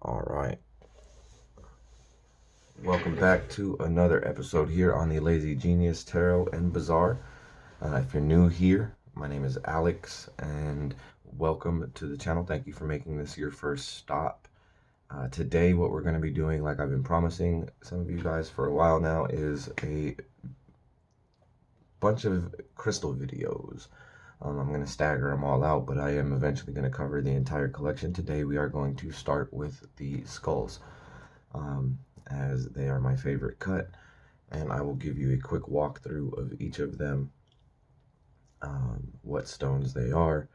All right. Welcome back to another episode here on the Lazy Genius Tarot and Bazaar. If you're new here, my name is Alex and welcome to the channel. Thank you for making this your first stop. Today, what we're going to be doing, like I've been promising some of you guys for a while now, is a bunch of crystal videos. I'm going to stagger them all out, but I am eventually going to cover the entire collection. Today, we are going to start with the skulls. As they are my favorite cut, and I will give you a quick walkthrough of each of them, what stones they are,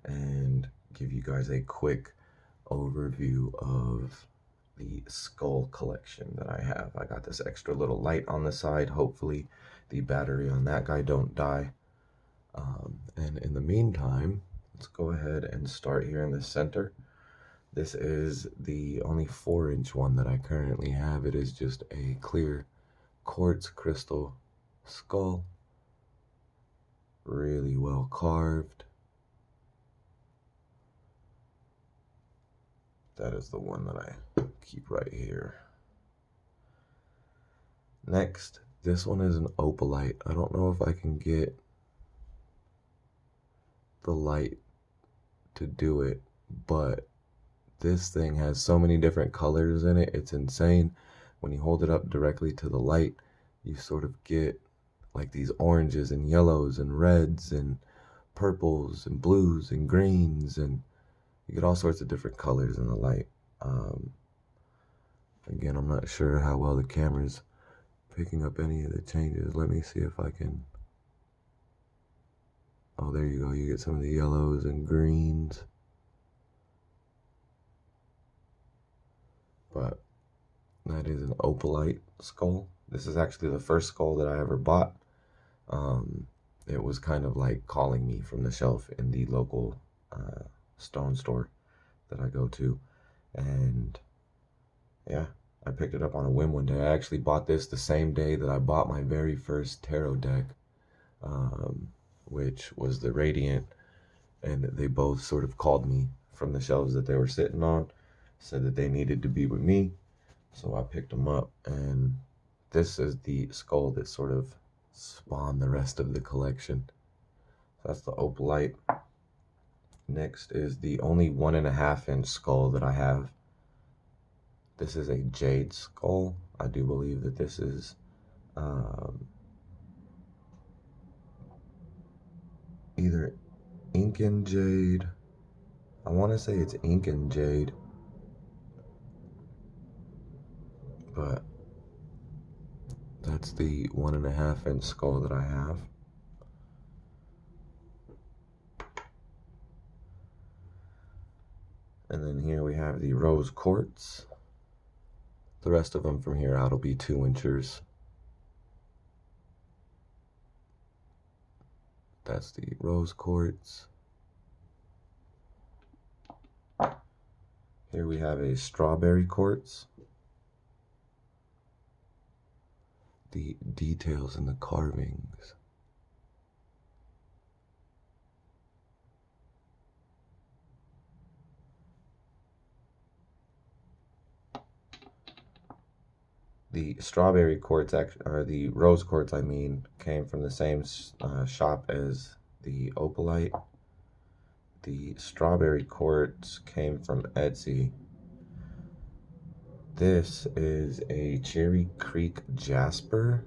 and give you guys a quick overview of the skull collection that I have. I got this extra little light on the side. Hopefully the battery on that guy don't die. And in the meantime, let's go ahead and start here in the center. This is the only 4-inch one that I currently have. It is just a clear quartz crystal skull. Really well carved. That is the one that I keep right here. Next, this one is an opalite. I don't know if I can get the light to do it, but this thing has so many different colors in it, it's insane. When you hold it up directly to the light, you sort of get like these oranges and yellows and reds and purples and blues and greens, and you get all sorts of different colors in the light. Again, I'm not sure how well the camera's picking up any of the changes. Let me see if I can. Oh, there you go. You get some of the yellows and greens. But that is an opalite skull. This is actually the first skull that I ever bought. It was kind of like calling me from the shelf in the local stone store that I go to. And yeah, I picked it up on a whim one day. I actually bought this the same day that I bought my very first tarot deck, which was the Radiant. And they both sort of called me from the shelves that they were sitting on, said that they needed to be with me. So I picked them up, and this is the skull that sort of spawned the rest of the collection. So that's the opalite. Next is the only 1.5-inch skull that I have. This is a jade skull. I do believe that this is either ink and jade. I want to say it's ink and jade, but that's the 1.5-inch skull that I have. And then here we have the rose quartz. The rest of them from here out will be 2-inchers. That's the rose quartz. Here we have a strawberry quartz. The details in the carvings. The strawberry quartz, or the rose quartz, I mean, came from the same shop as the opalite. The strawberry quartz came from Etsy. This is a Cherry Creek Jasper,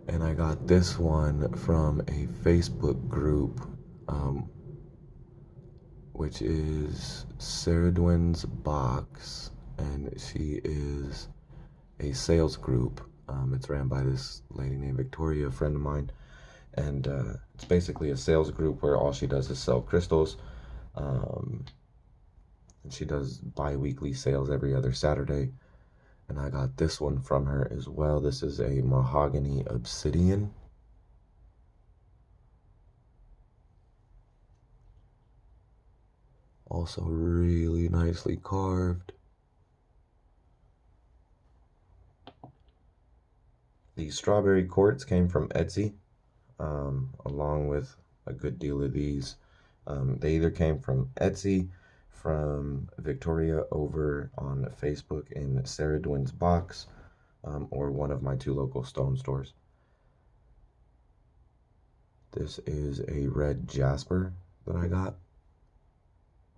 and I got this one from a Facebook group, which is Ceridwen's Box, and she is a sales group. It's ran by this lady named Victoria, a friend of mine, and it's basically a sales group where all she does is sell crystals. And she does bi-weekly sales every other Saturday, and I got this one from her as well. This is a mahogany obsidian. Also really nicely carved. The strawberry quartz came from Etsy, along with a good deal of these. They either came from Etsy, from Victoria over on Facebook in Ceridwen's box, or one of my 2 local stone stores. This is a red jasper that I got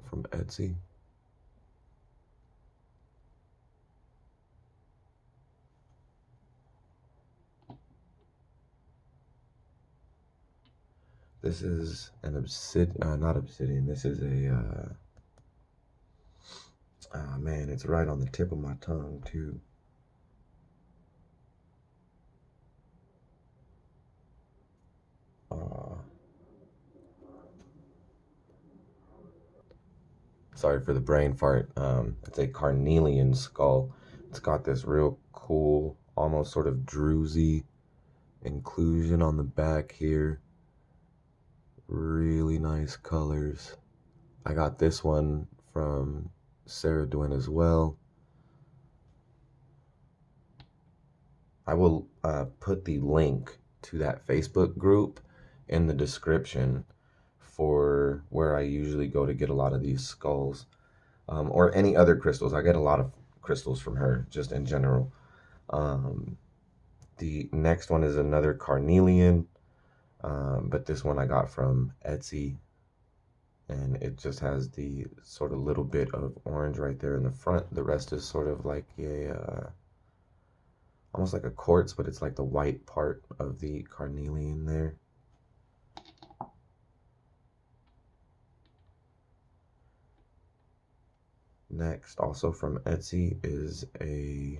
from Etsy. This is an not obsidian. This is a, oh man, it's right on the tip of my tongue too. Sorry for the brain fart. It's a carnelian skull. It's got this real cool, almost sort of druzy inclusion on the back here. Really nice colors. I got this one from Ceridwen as well. I will put the link to that Facebook group in the description for where I usually go to get a lot of these skulls, or any other crystals. I get a lot of crystals from her, just in general. The next one is another carnelian, but this one I got from Etsy, and it just has the sort of little bit of orange right there in the front. The rest is sort of like a almost like a quartz, but it's like the white part of the carnelian there. Next, also from Etsy, is a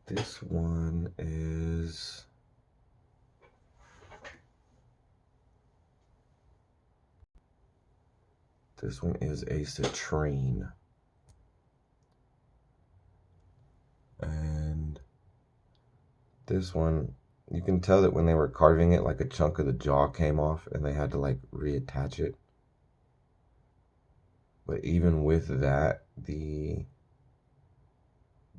this one is a citrine, and this one, you can tell that when they were carving it, like a chunk of the jaw came off and they had to like reattach it. But even with that, the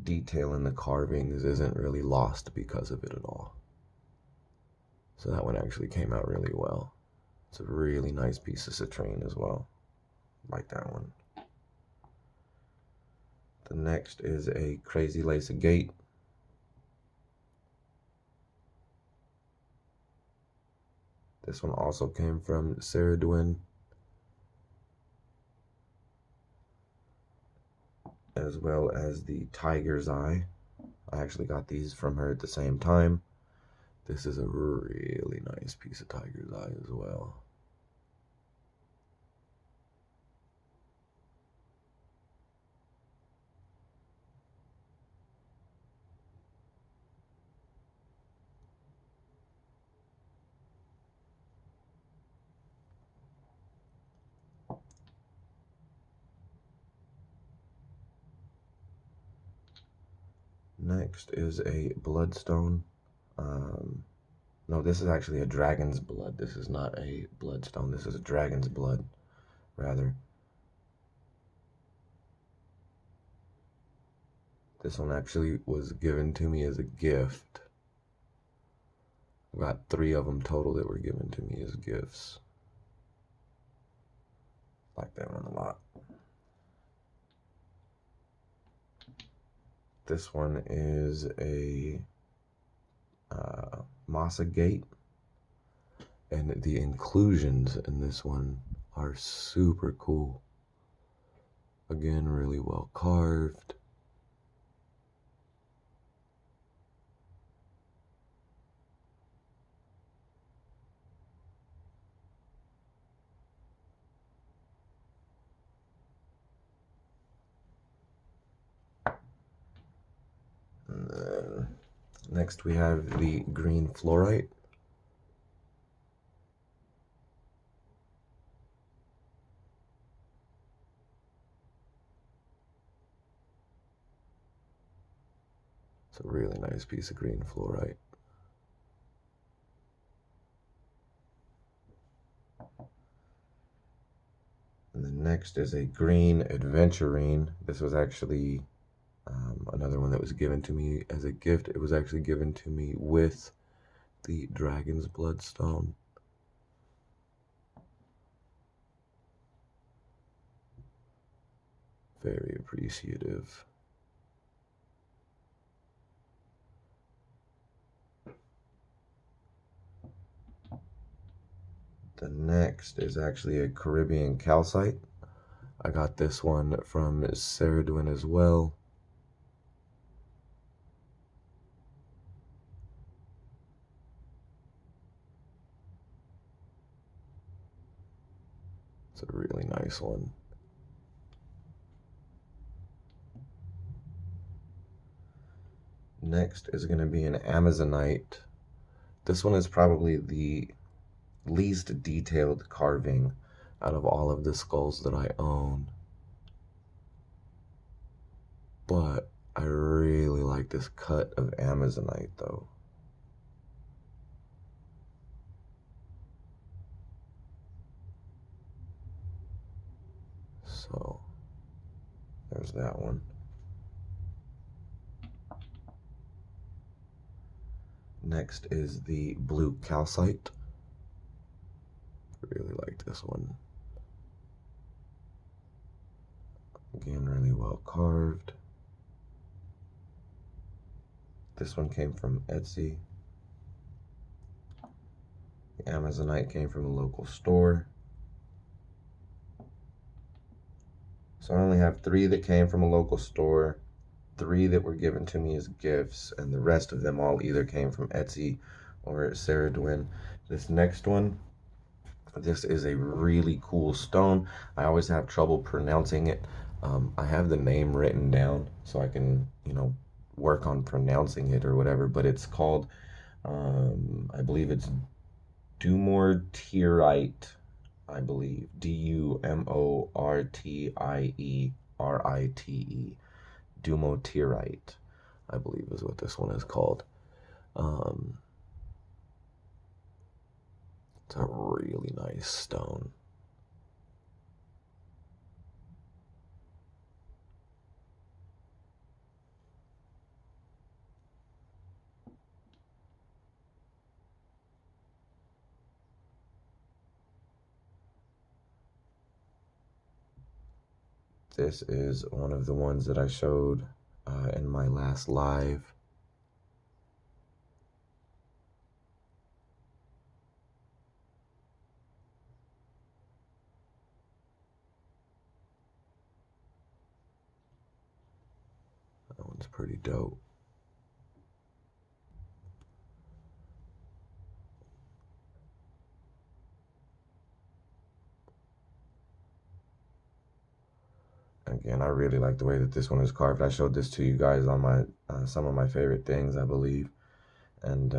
detail in the carvings isn't really lost because of it at all. So that one actually came out really well. It's a really nice piece of citrine as well. Like that one. The next is a crazy lace agate. This one also came from Ceridwen, as well as the tiger's eye. I actually got these from her at the same time. This is a really nice piece of tiger's eye as well. Next is a bloodstone. No, this is actually a dragon's blood. This is not a bloodstone. This is a dragon's blood, rather. This one actually was given to me as a gift. I got 3 of them total that were given to me as gifts. Like that one a lot. This one is a Masa gate, and the inclusions in this one are super cool. Again, really well carved. And then next we have the green fluorite. It's a really nice piece of green fluorite. And then next is a green adventurine. This was actually another one that was given to me as a gift. It was actually given to me with the dragon's bloodstone. Very appreciative. The next is actually a Caribbean calcite. I got this one from Ceridwen as well. It's a really nice one. Next is going to be an Amazonite. This one is probably the least detailed carving out of all of the skulls that I own. But I really like this cut of Amazonite though. So there's that one. Next is the blue calcite. Really like this one. Again, really well carved. This one came from Etsy. The Amazonite came from a local store. So I only have 3 that came from a local store, 3 that were given to me as gifts, and the rest of them all either came from Etsy or Ceridwen. This next one, this is a really cool stone. I always have trouble pronouncing it. I have the name written down so I can, work on pronouncing it or whatever, but it's called, I believe it's Dumortierite, I believe. Dumortierite. Dumortierite, I believe is what this one is called. It's a really nice stone. This is one of the ones that I showed in my last live. That one's pretty dope. Again, I really like the way that this one is carved. I showed this to you guys on my some of my favorite things, I believe, and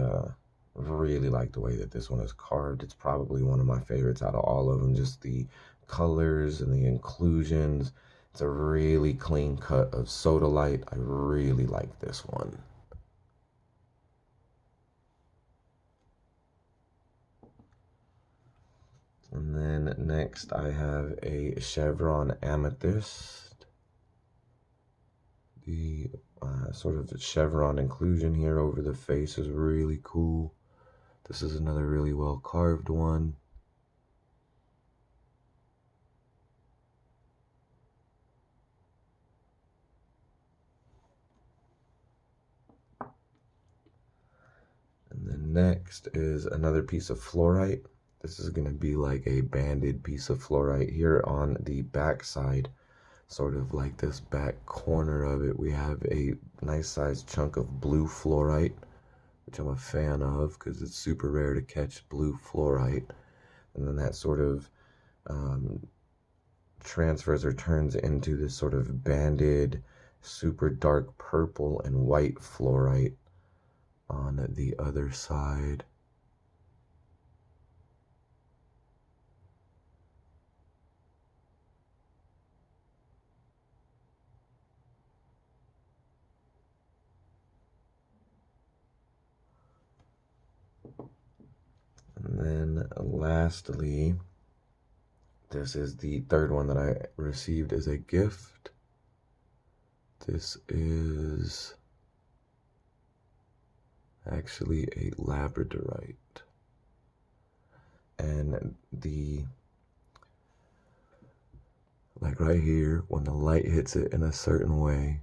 really like the way that this one is carved. It's probably one of my favorites out of all of them. Just the colors and the inclusions. It's a really clean cut of sodalite. I really like this one. And then next I have a chevron amethyst. The sort of chevron inclusion here over the face is really cool. This is another really well carved one. And then next is another piece of fluorite. This is going to be like a banded piece of fluorite here on the back side, sort of like this back corner of it. We have a nice sized chunk of blue fluorite, which I'm a fan of because it's super rare to catch blue fluorite. And then that sort of transfers or turns into this sort of banded, super dark purple and white fluorite on the other side. And then lastly, this is the third one that I received as a gift. This is actually a labradorite. And the Like right here, when the light hits it in a certain way,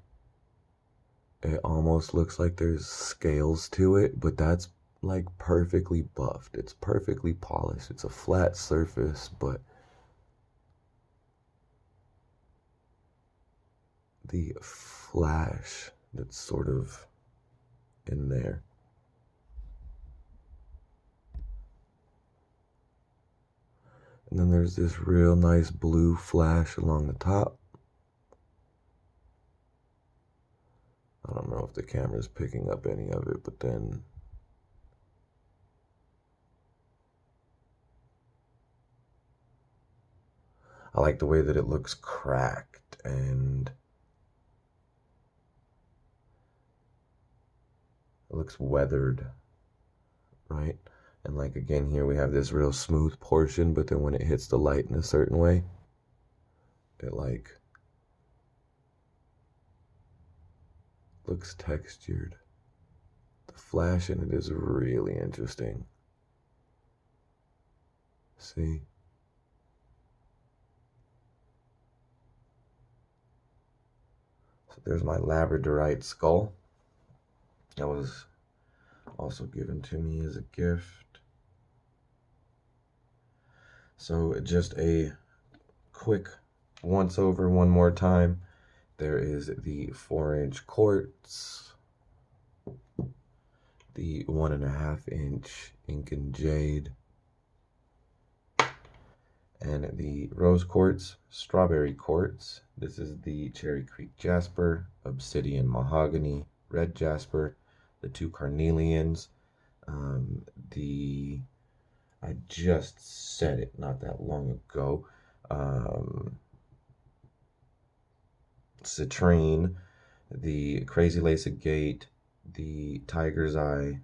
it almost looks like there's scales to it, but that's like perfectly buffed. It's perfectly polished. It's a flat surface, but the flash that's sort of in there. And then there's this real nice blue flash along the top. I don't know if the camera's picking up any of it, but then I like the way that it looks cracked and it looks weathered, right? And like again here we have this real smooth portion, but then when it hits the light in a certain way, it like looks textured. The flash in it is really interesting. See? So there's my labradorite skull. That was also given to me as a gift. So just a quick once over one more time. There is the 4-inch quartz, the 1.5-inch ink and jade, and the rose quartz, strawberry quartz. This is the Cherry Creek jasper, obsidian mahogany, red jasper, the 2 carnelians, I just said it not that long ago, citrine, the crazy lace agate, the tiger's eye,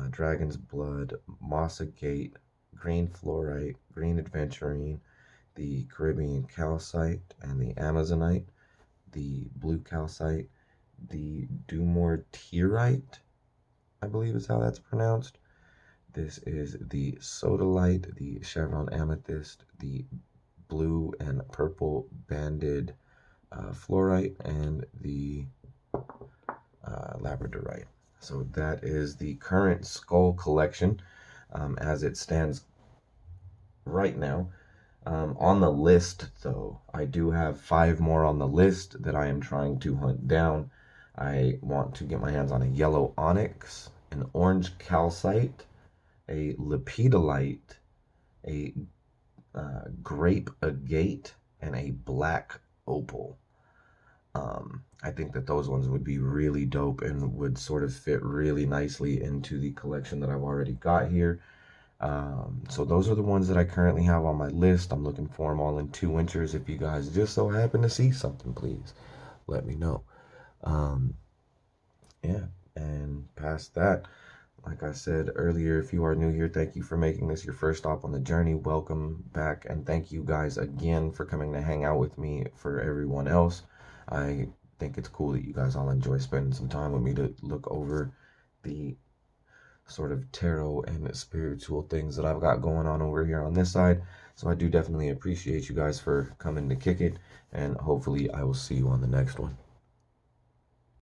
dragon's blood, moss agate, green fluorite, green adventurine, the Caribbean calcite and the Amazonite, the blue calcite, the dumortierite, I believe is how that's pronounced. This is the sodalite, the chevron amethyst, the blue and purple banded fluorite, and the labradorite. So that is the current skull collection as it stands right now. On the list, though, I do have 5 more on the list that I am trying to hunt down. I want to get my hands on a yellow onyx, an orange calcite, a lepidolite, a grape agate, and a black opal. I think that those ones would be really dope and would sort of fit really nicely into the collection that I've already got here. So those are the ones that I currently have on my list. I'm looking for them all in 2-inchers. If you guys just so happen to see something, please let me know. Yeah, and past that, like I said earlier, if you are new here, thank you for making this your first stop on the journey. Welcome back, and thank you guys again for coming to hang out with me. For everyone else, I think it's cool that you guys all enjoy spending some time with me to look over the sort of tarot and spiritual things that I've got going on over here on this side. So I do definitely appreciate you guys for coming to kick it, and hopefully I will see you on the next one.